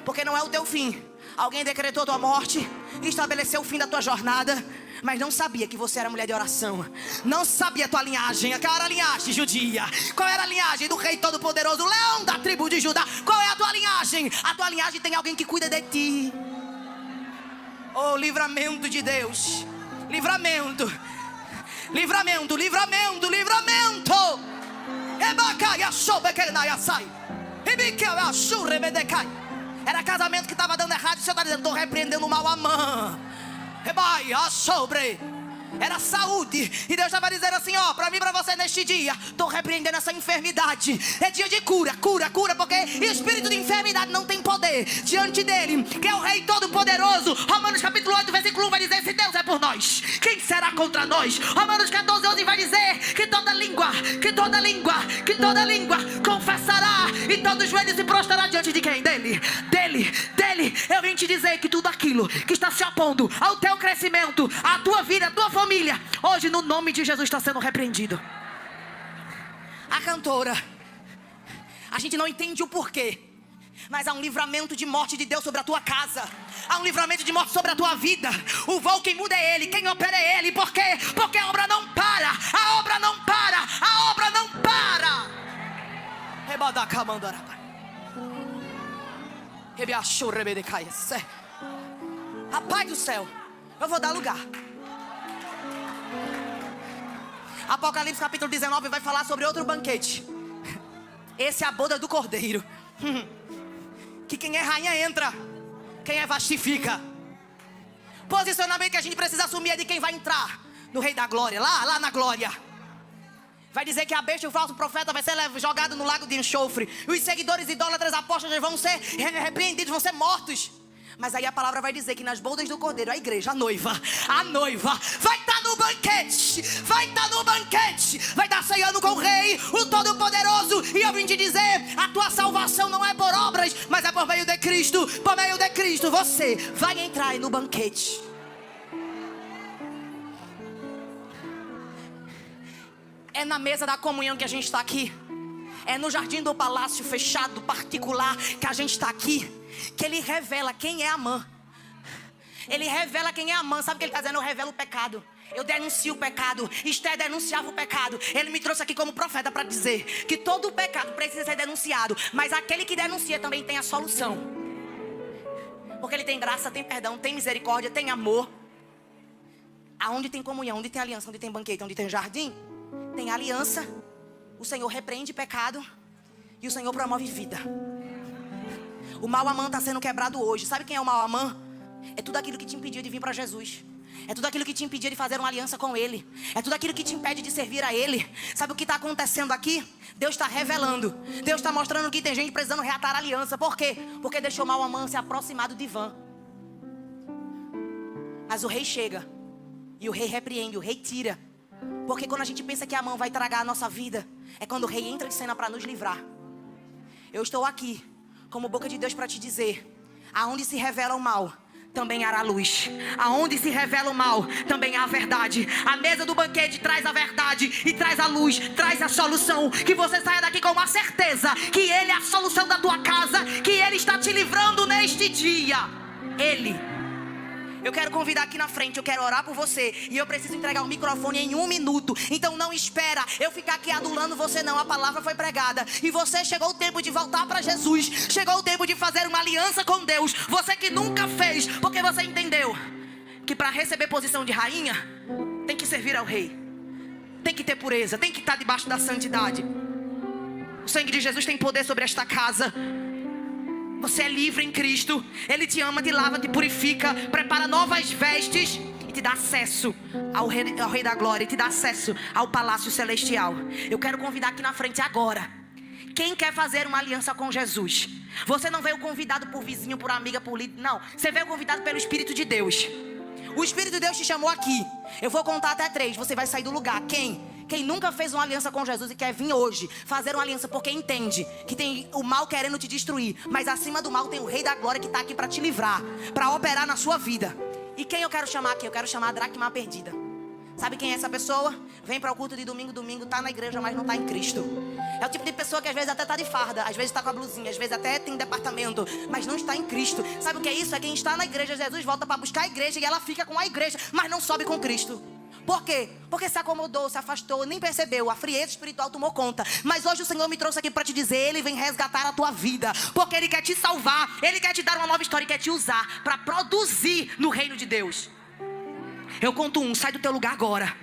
Porque não é o teu fim. Alguém decretou tua morte, estabeleceu o fim da tua jornada, mas não sabia que você era mulher de oração. Não sabia a tua linhagem. Qual era a linhagem judia? Qual era a linhagem do rei todo-poderoso, leão da tribo de Judá? Qual é a tua linhagem? A tua linhagem tem alguém que cuida de ti. Oh, livramento de Deus. Livramento. Livramento, livramento, livramento. Era casamento que estava dando errado. E o Senhor está dizendo: estou repreendendo o mal amã. Era saúde. E Deus estava dizendo assim: ó, para mim e para você neste dia, estou repreendendo essa enfermidade. É dia de cura, cura, cura. Porque espírito de enfermidade não tem poder diante dele, que é o Rei Todo-Poderoso. Romanos capítulo 8, versículo 1 vai dizer: se Deus é por nós, quem será contra nós? Romanos 14, 11 vai dizer que toda língua confessará, e todo joelho se prostrará diante de quem? Dele. Eu vim te dizer que tudo aquilo que está se opondo ao teu crescimento, à tua vida, à tua família, hoje no nome de Jesus está sendo repreendido. A cantora, a gente não entende o porquê, mas há um livramento de morte de Deus sobre a tua casa. Há um livramento de morte sobre a tua vida. O voo quem muda é Ele, quem opera é Ele. Por quê? Porque a obra não para. A obra não para. A obra não para. Rapaz do céu, eu vou dar lugar. Apocalipse capítulo 19 vai falar sobre outro banquete. Esse é a boda do Cordeiro. Que quem é rainha entra, quem é Vasti fica. Posicionamento que a gente precisa assumir é de quem vai entrar no Rei da Glória, lá na glória. Vai dizer que a besta e o falso profeta vai ser jogado no lago de enxofre. E os seguidores idólatras apóstolos vão ser repreendidos, vão ser mortos. Mas aí a palavra vai dizer que nas bodas do Cordeiro, a igreja, a noiva vai estar no banquete. Vai estar no banquete. Vai estar ceando com o Rei, o Todo-Poderoso. E eu vim te dizer: a tua salvação não é por obras, mas é por meio de Cristo. Por meio de Cristo você vai entrar no banquete. É na mesa da comunhão que a gente está aqui. É no jardim do palácio fechado, particular, que a gente está aqui, que Ele revela quem é Amã. Ele revela quem é Amã. Sabe o que Ele está dizendo? Eu revelo o pecado. Eu denuncio o pecado. Esther denunciava o pecado. Ele me trouxe aqui como profeta para dizer que todo o pecado precisa ser denunciado, mas aquele que denuncia também tem a solução. Porque Ele tem graça, tem perdão, tem misericórdia, tem amor. Aonde tem comunhão, onde tem aliança, onde tem banquete, onde tem jardim, tem aliança. O Senhor repreende pecado e o Senhor promove vida. O mau amã está sendo quebrado hoje. Sabe quem é o mau amã? É tudo aquilo que te impedia de vir para Jesus. É tudo aquilo que te impedia de fazer uma aliança com Ele. É tudo aquilo que te impede de servir a Ele. Sabe o que está acontecendo aqui? Deus está revelando. Deus está mostrando que tem gente precisando reatar a aliança. Por quê? Porque deixou o mau amã se aproximar do divã. Mas o Rei chega e o Rei repreende, o Rei tira. Porque quando a gente pensa que a mão vai tragar a nossa vida, é quando o Rei entra em cena para nos livrar. Eu estou aqui como boca de Deus para te dizer: aonde se revela o mal, também há luz. Aonde se revela o mal, também há a verdade. A mesa do banquete traz a verdade e traz a luz, traz a solução. Que você saia daqui com uma certeza que Ele é a solução da tua casa, que Ele está te livrando neste dia. Ele. Eu quero convidar aqui na frente, eu quero orar por você. E eu preciso entregar o microfone em 1 minuto. Então não espera eu ficar aqui adulando você não. A palavra foi pregada e você chegou o tempo de voltar para Jesus. Chegou o tempo de fazer uma aliança com Deus. Você que nunca fez, porque você entendeu que para receber posição de rainha tem que servir ao Rei, tem que ter pureza, tem que estar debaixo da santidade. O sangue de Jesus tem poder sobre esta casa. Você é livre em Cristo. Ele te ama, te lava, te purifica, prepara novas vestes e te dá acesso ao Rei da Glória, e te dá acesso ao Palácio Celestial. Eu quero convidar aqui na frente agora quem quer fazer uma aliança com Jesus. Você não veio convidado por vizinho, por amiga, por líder, não. Você veio convidado pelo Espírito de Deus. O Espírito de Deus te chamou aqui. Eu vou contar até 3, você vai sair do lugar. Quem Quem nunca fez uma aliança com Jesus e quer vir hoje fazer uma aliança porque entende que tem o mal querendo te destruir, mas acima do mal tem o Rei da Glória que está aqui para te livrar, para operar na sua vida. E quem eu quero chamar aqui? Eu quero chamar a dracma perdida. Sabe quem é essa pessoa? Vem para o culto de domingo, tá na igreja, mas não tá em Cristo. É o tipo de pessoa que às vezes até tá de farda, às vezes tá com a blusinha, às vezes até tem departamento, mas não está em Cristo. Sabe o que é isso? É quem está na igreja, Jesus volta para buscar a igreja e ela fica com a igreja, mas não sobe com Cristo. Por quê? Porque se acomodou, se afastou, nem percebeu. A frieza espiritual tomou conta. Mas hoje o Senhor me trouxe aqui para te dizer: Ele vem resgatar a tua vida, porque Ele quer te salvar. Ele quer te dar uma nova história e quer te usar para produzir no reino de Deus. Eu conto 1, sai do teu lugar agora.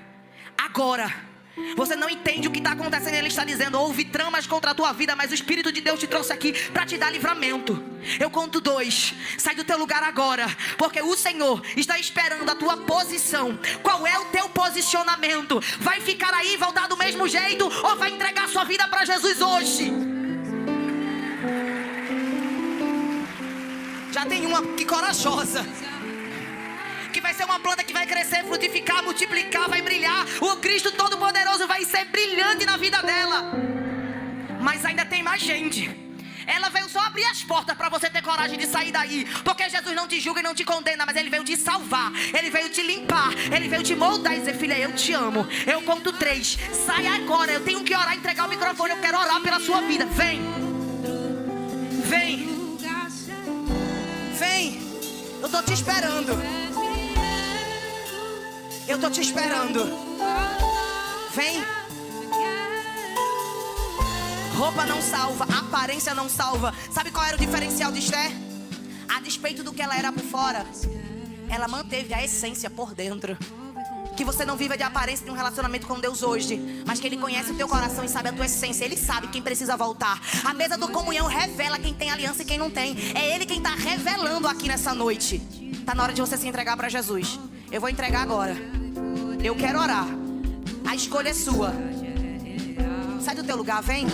Agora. Você não entende o que está acontecendo. Ele está dizendo: houve tramas contra a tua vida, mas o Espírito de Deus te trouxe aqui para te dar livramento. Eu conto 2, sai do teu lugar agora, porque o Senhor está esperando a tua posição. Qual é o teu posicionamento? Vai ficar aí e voltar do mesmo jeito, ou vai entregar sua vida para Jesus hoje? Já tem uma que corajosa, que vai ser uma planta que vai crescer, frutificar, multiplicar, vai brilhar. O Cristo Todo-Poderoso vai ser brilhante na vida dela. Mas ainda tem mais gente. Ela veio só abrir as portas para você ter coragem de sair daí, porque Jesus não te julga e não te condena, mas Ele veio te salvar, Ele veio te limpar, Ele veio te moldar e dizer: filha, eu te amo. Eu conto 3, sai agora. Eu tenho que orar, entregar o microfone. Eu quero orar pela sua vida. Vem, vem, vem. Eu tô te esperando. Eu tô te esperando. Vem. Roupa não salva, aparência não salva. Sabe qual era o diferencial de Esther? A despeito do que ela era por fora, ela manteve a essência por dentro. Que você não viva de aparência de um relacionamento com Deus hoje, mas que Ele conhece o teu coração e sabe a tua essência. Ele sabe quem precisa voltar. A mesa do comunhão revela quem tem aliança e quem não tem. É Ele quem está revelando aqui nessa noite. Tá na hora de você se entregar para Jesus. Eu vou entregar agora. Eu quero orar. A escolha é sua. Sai do teu lugar, vem.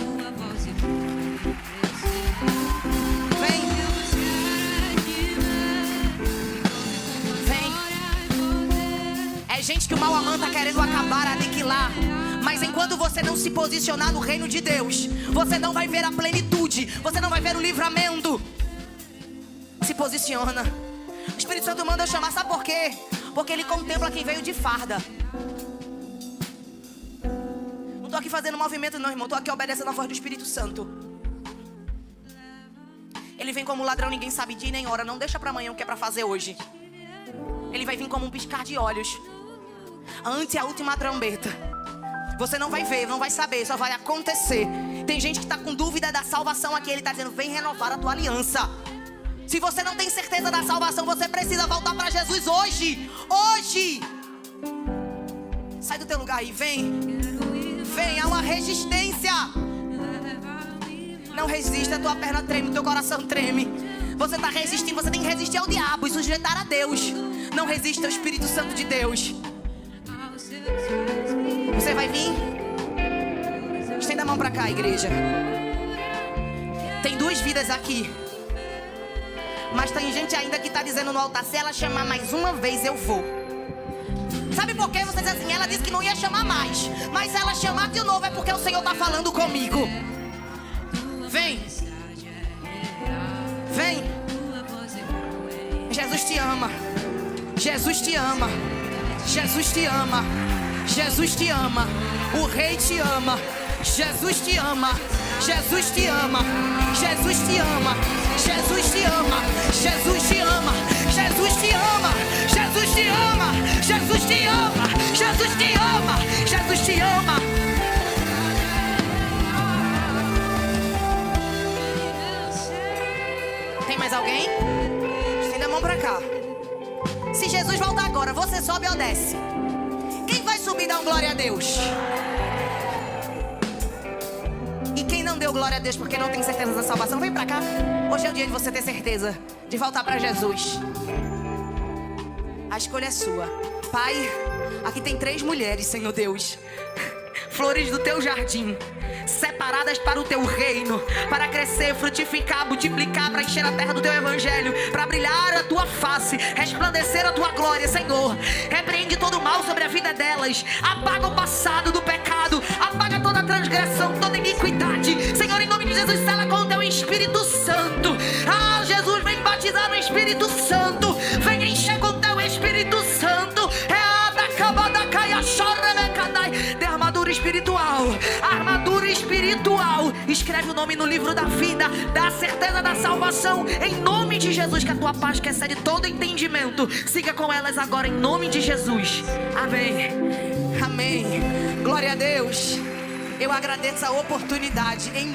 Vem. Vem. É gente que o mau amante está querendo acabar, aniquilar. Mas enquanto você não se posicionar no reino de Deus, você não vai ver a plenitude, você não vai ver o livramento. Se posiciona. O Espírito Santo manda eu chamar, sabe por quê? Porque Ele contempla quem veio de farda. Não estou aqui fazendo movimento não, irmão. Estou aqui obedecendo a voz do Espírito Santo. Ele vem como ladrão, ninguém sabe dia nem hora. Não deixa para amanhã o que é para fazer hoje. Ele vai vir como um piscar de olhos. Ante a última trombeta. Você não vai ver, não vai saber, só vai acontecer. Tem gente que está com dúvida da salvação aqui. Ele está dizendo: vem renovar a tua aliança. Se você não tem certeza da salvação, você precisa voltar para Jesus hoje. Hoje. Sai do teu lugar aí, vem. Vem, há uma resistência. Não resista, tua perna treme, teu coração treme. Você está resistindo, você tem que resistir ao diabo e sujeitar a Deus. Não resista ao Espírito Santo de Deus. Você vai vir? Estenda a mão para cá, igreja. Tem 2 vidas aqui. Mas tem gente ainda que está dizendo no altar: se ela chamar mais uma vez, eu vou. Sabe por quê? Você diz assim: ela disse que não ia chamar mais, mas se ela chamar de novo é porque o Senhor está falando comigo. Vem. Vem. Jesus te ama. Jesus te ama. Jesus te ama. Jesus te ama. O Rei te ama. Jesus te ama. Jesus te ama. Jesus te ama. Jesus te ama. Jesus te ama. Jesus te ama. Jesus te ama. Jesus te ama. Jesus te ama. Jesus te ama. Tem mais alguém? Estenda a mão pra cá. Se Jesus voltar agora, você sobe ou desce? Quem vai subir e dar um glória a Deus? E quem não deu glória a Deus porque não tem certeza da salvação, vem pra cá. Hoje é o dia de você ter certeza de voltar pra Jesus. A escolha é sua. Pai, aqui tem 3 mulheres, Senhor Deus, flores do teu jardim, separadas para o teu reino, para crescer, frutificar, multiplicar, para encher a terra do teu evangelho, para brilhar a tua face, resplandecer a tua glória, Senhor. Repreende todo mal sobre a vida delas. Apaga o passado do pecado, apaga toda transgressão, toda iniquidade. Senhor, em nome de Jesus, sela com o teu Espírito Santo. Ah, Jesus, vem batizar no Espírito Santo, vem encher com o teu Espírito Santo. De armadura espiritual, armadura espiritual. Escreve o nome no livro da vida, dá a certeza da salvação, em nome de Jesus. Que a tua paz, que excede todo entendimento, siga com elas agora, em nome de Jesus. Amém, amém. Glória a Deus. Eu agradeço a oportunidade em